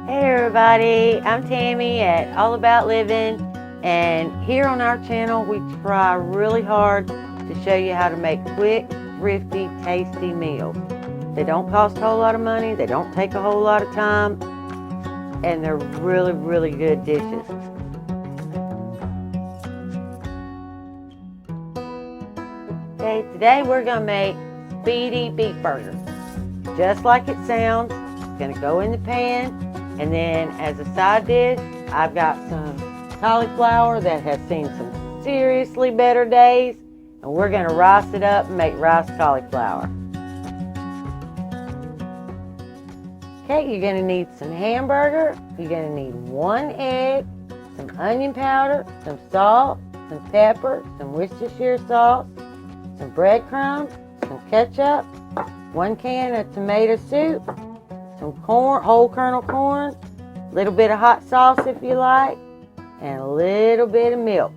Hey everybody, I'm Tammy at All About Living, and here on our channel we try really hard to show you how to make quick, thrifty, tasty meals. They don't cost a whole lot of money, they don't take a whole lot of time, and they're really good dishes. Okay, today we're going to make speedy beef burgers. Just like it sounds, it's going to go in the pan. And then as a side dish, I've got some cauliflower that has seen some seriously better days. And we're going to rice it up and make rice cauliflower. Okay, you're going to need some hamburger. You're going to need 1 egg, some onion powder, some salt, some pepper, some Worcestershire sauce, some breadcrumbs, some ketchup, 1 can of tomato soup, some corn, whole kernel corn, a little bit of hot sauce if you like, and a little bit of milk.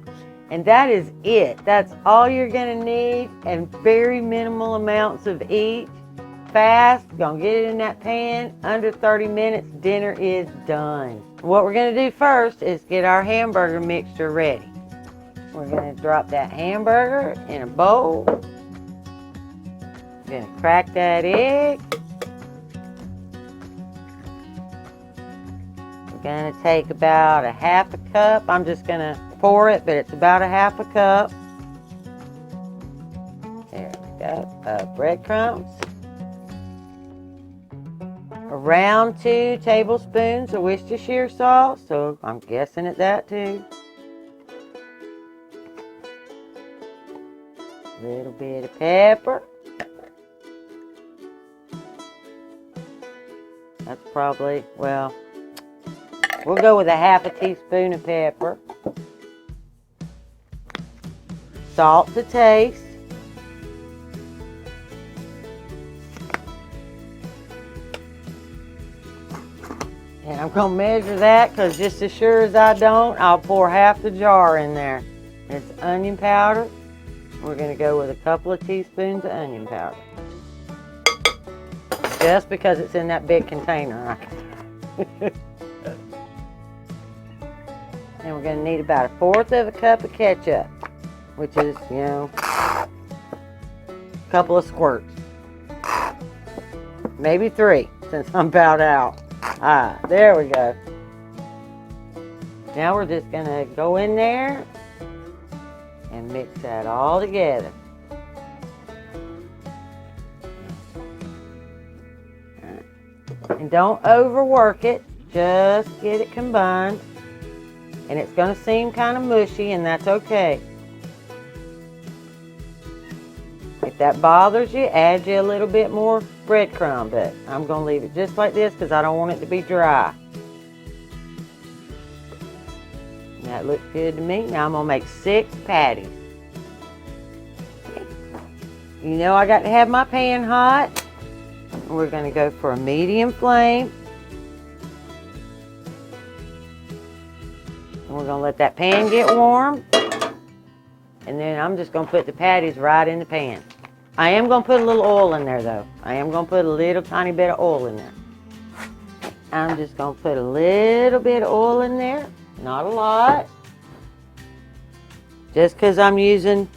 And that is it. That's all you're going to need, and very minimal amounts of each. Fast, gonna get it in that pan, under 30 minutes, dinner is done. What we're going to do first is get our hamburger mixture ready. We're going to drop that hamburger in a bowl. We're going to crack that egg. We're going to take about a 1/2 cup. I'm just going to pour it, but it's about a 1/2 cup. There we go. Breadcrumbs. Around 2 tablespoons of Worcestershire sauce, so I'm guessing at that too. A little bit of pepper. That's probably, well, we'll go with a 1/2 teaspoon of pepper. Salt to taste. And I'm going to measure that because just as sure as I don't, I'll pour half the jar in there. It's onion powder. We're going to go with a couple of teaspoons of onion powder. Just because it's in that big container. And we're going to need about 1/4 cup of ketchup, which is, you know, a couple of squirts. Maybe 3, since I'm about out. Ah, there we go. Now we're just going to go in there and mix that all together. And don't overwork it, just get it combined. And it's going to seem kind of mushy, and that's okay. If that bothers you, add you a little bit more breadcrumb, but I'm going to leave it just like this because I don't want it to be dry. That looks good to me. Now I'm going to make 6 patties. You know I got to have my pan hot. We're going to go for a medium flame. And we're going to let that pan get warm. And then I'm just going to put the patties right in the pan. I am going to put a little oil in there though. I am going to put a little tiny bit of oil in there. I'm just going to put a little bit of oil in there. Not a lot. Just because I'm using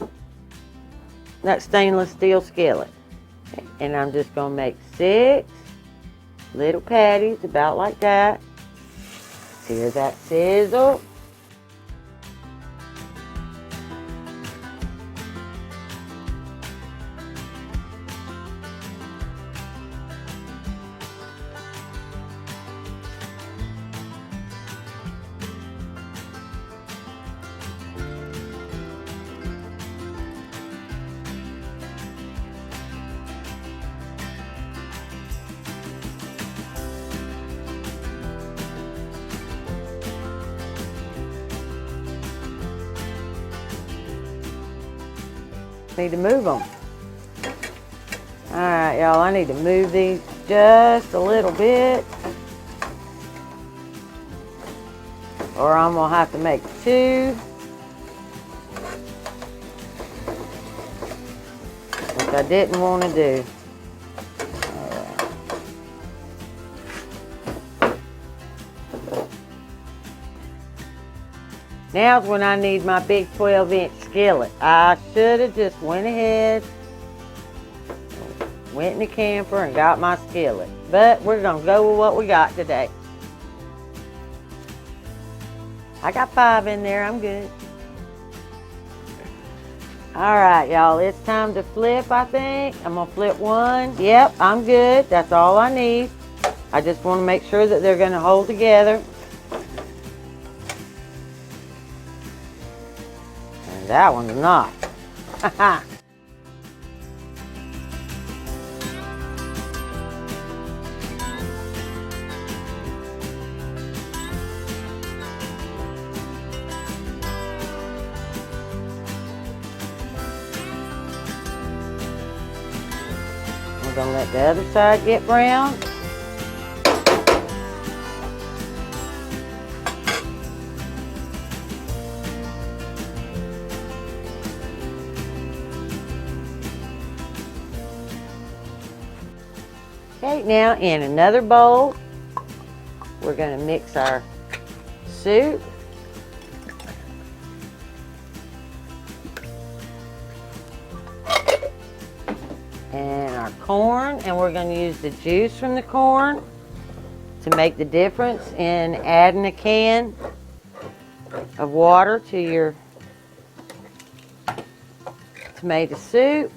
that stainless steel skillet. And I'm just going to make 6 little patties about like that. Hear that sizzle? Need to move them. Alright, y'all, I need to move these just a little bit, or I'm going to have to make 2. Which I didn't want to do. 1, Now's when I need my big 12-inch skillet. I should have just went ahead, went in the camper and got my skillet. But we're gonna go with what we got today. I got 5 in there, I'm good. All right, y'all, it's time to flip, I think. I'm gonna flip one. Yep, I'm good, that's all I need. I just wanna make sure that they're gonna hold together. And that one's not. We're gonna let the other side get brown. Okay, now in another bowl, we're gonna mix our soup. And our corn, and we're going to use the juice from the corn to make the difference in adding a can of water to your tomato soup.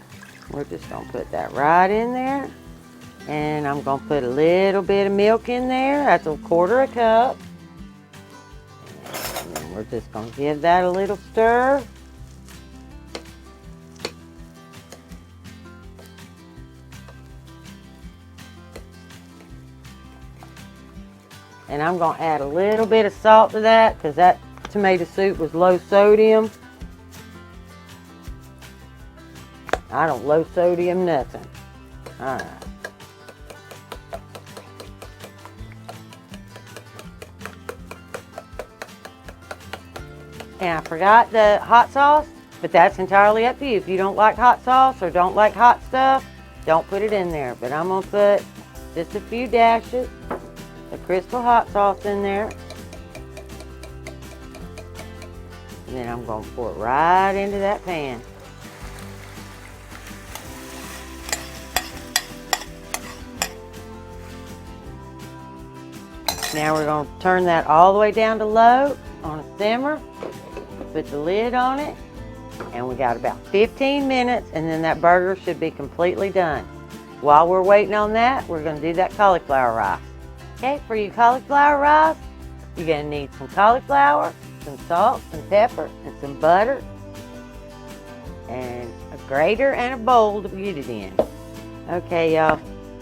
We're just going to put that right in there, and I'm going to put a little bit of milk in there. That's 1/4 cup, and then we're just going to give that a little stir. And I'm going to add a little bit of salt to that because that tomato soup was low sodium. I don't low sodium nothing. All right. And I forgot the hot sauce, but that's entirely up to you. If you don't like hot sauce or don't like hot stuff, don't put it in there. But I'm going to put just a few dashes the Crystal hot sauce in there. And then I'm going to pour it right into that pan. Now we're going to turn that all the way down to low on a simmer. Put the lid on it. And we got about 15 minutes and then that burger should be completely done. While we're waiting on that, we're going to do that cauliflower rice. Okay, for your cauliflower rice, you're going to need some cauliflower, some salt, some pepper, and some butter, and a grater and a bowl to get it in. Okay, y'all,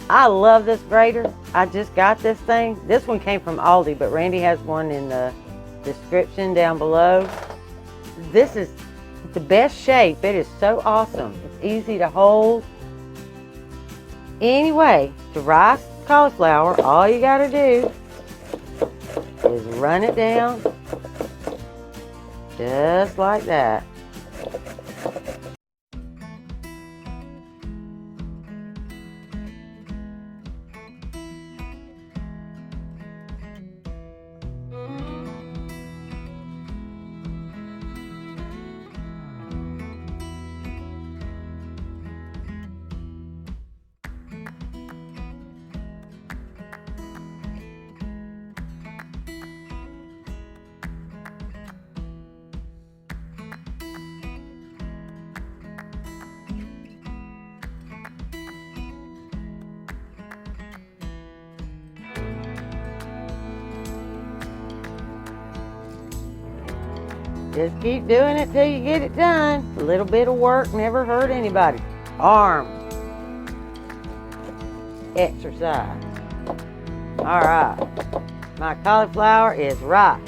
I love this grater. I just got this thing. This one came from Aldi, but Randy has one in the description down below. This is the best shape. It is so awesome. It's easy to hold. Anyway, to rice cauliflower, all you got to do is run it down just like that. Just keep doing it till you get it done. A little bit of work never hurt anybody. Arm exercise. All right, my cauliflower is ripe.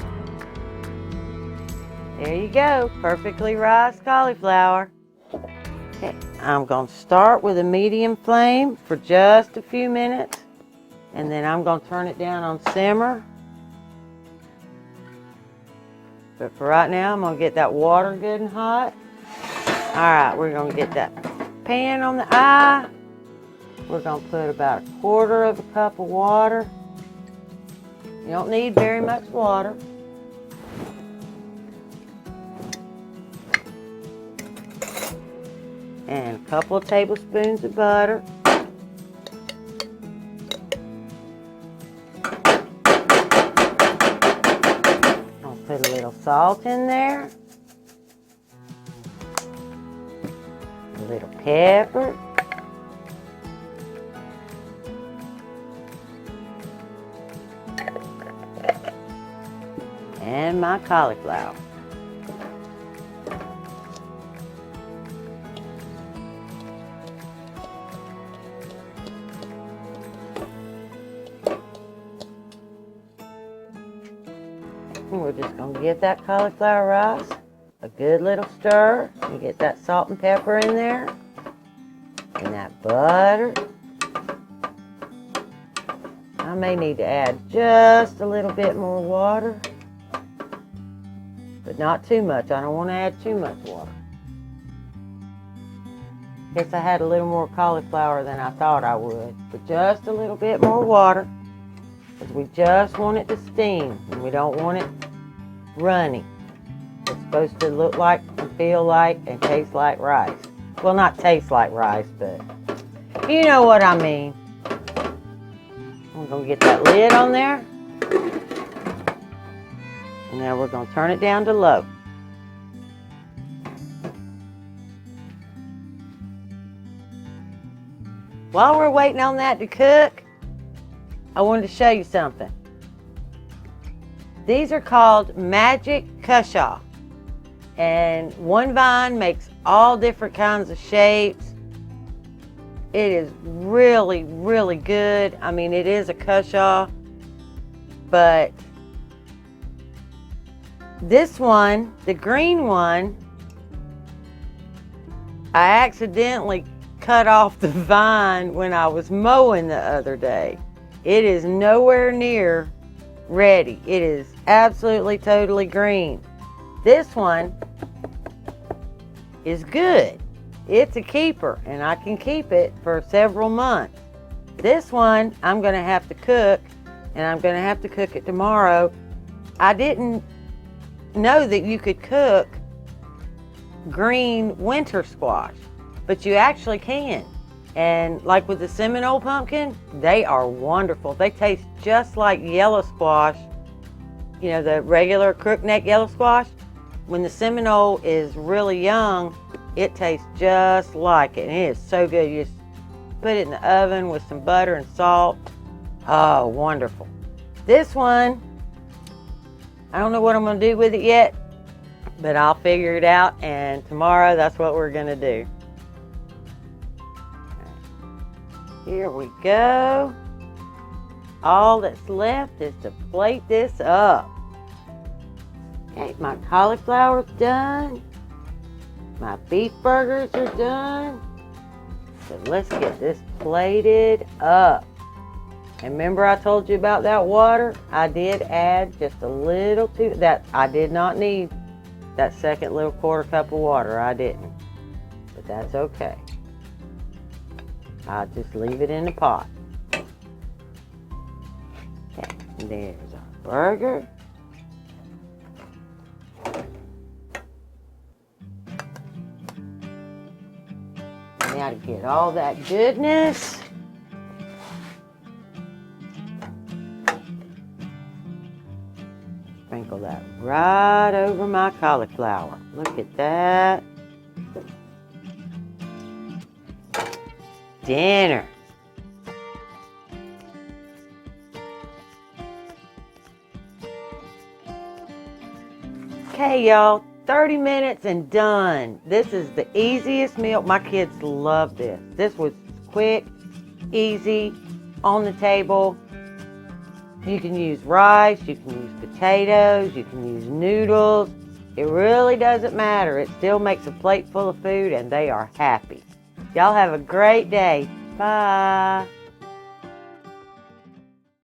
There you go, perfectly riced cauliflower. Okay, I'm going to start with a medium flame for just a few minutes, and then I'm going to turn it down on simmer. But for right now, I'm going to get that water good and hot. All right, we're going to get that pan on the eye. We're going to put about 1/4 cup of water. You don't need very much water. couple of tablespoons of butter. I'll put a little salt in there. A little pepper. And my cauliflower. And we're just going to give that cauliflower rice a good little stir and get that salt and pepper in there and that butter. I may need to add just a little bit more water, but not too much. I don't want to add too much water. Guess I had a little more cauliflower than I thought I would, but just a little bit more water, because we just want it to steam and we don't want it runny. It's supposed to look like and feel like and taste like rice. Well, not taste like rice, but you know what I mean. I'm going to get that lid on there. And now we're going to turn it down to low. While we're waiting on that to cook, I wanted to show you something. These are called magic cushaw. And one vine makes all different kinds of shapes. It is really, really good. I mean, it is a cushaw, but this one, the green one, I accidentally cut off the vine when I was mowing the other day. It is nowhere near ready. It is absolutely, totally green. This one is good. It's a keeper, and I can keep it for several months. This one, I'm going to have to cook, and I'm going to have to cook it tomorrow. I didn't know that you could cook green winter squash, but you actually can. And like with the Seminole pumpkin, they are wonderful. They taste just like yellow squash, you know, the regular crookneck yellow squash. When the Seminole is really young, it tastes just like it, and it is so good. You just put it in the oven with some butter and salt. Oh, wonderful. This one, I don't know what I'm going to do with it yet, but I'll figure it out, and tomorrow that's what we're going to do. Here we go. All that's left is to plate this up. Okay, my cauliflower's done. My beef burgers are done. So let's get this plated up. And remember I told you about that water? I did add just a little to that. I did not need that second little quarter cup of water. I didn't. But that's okay. I'll just leave it in the pot. Okay, and there's our burger. Now to get all that goodness. Sprinkle that right over my cauliflower. Look at that. Dinner. Okay, y'all. 30 minutes and done. This is the easiest meal. My kids love this. This was quick, easy, on the table. You can use rice, you can use potatoes, you can use noodles. It really doesn't matter. It still makes a plate full of food and they are happy. Y'all have a great day. Bye.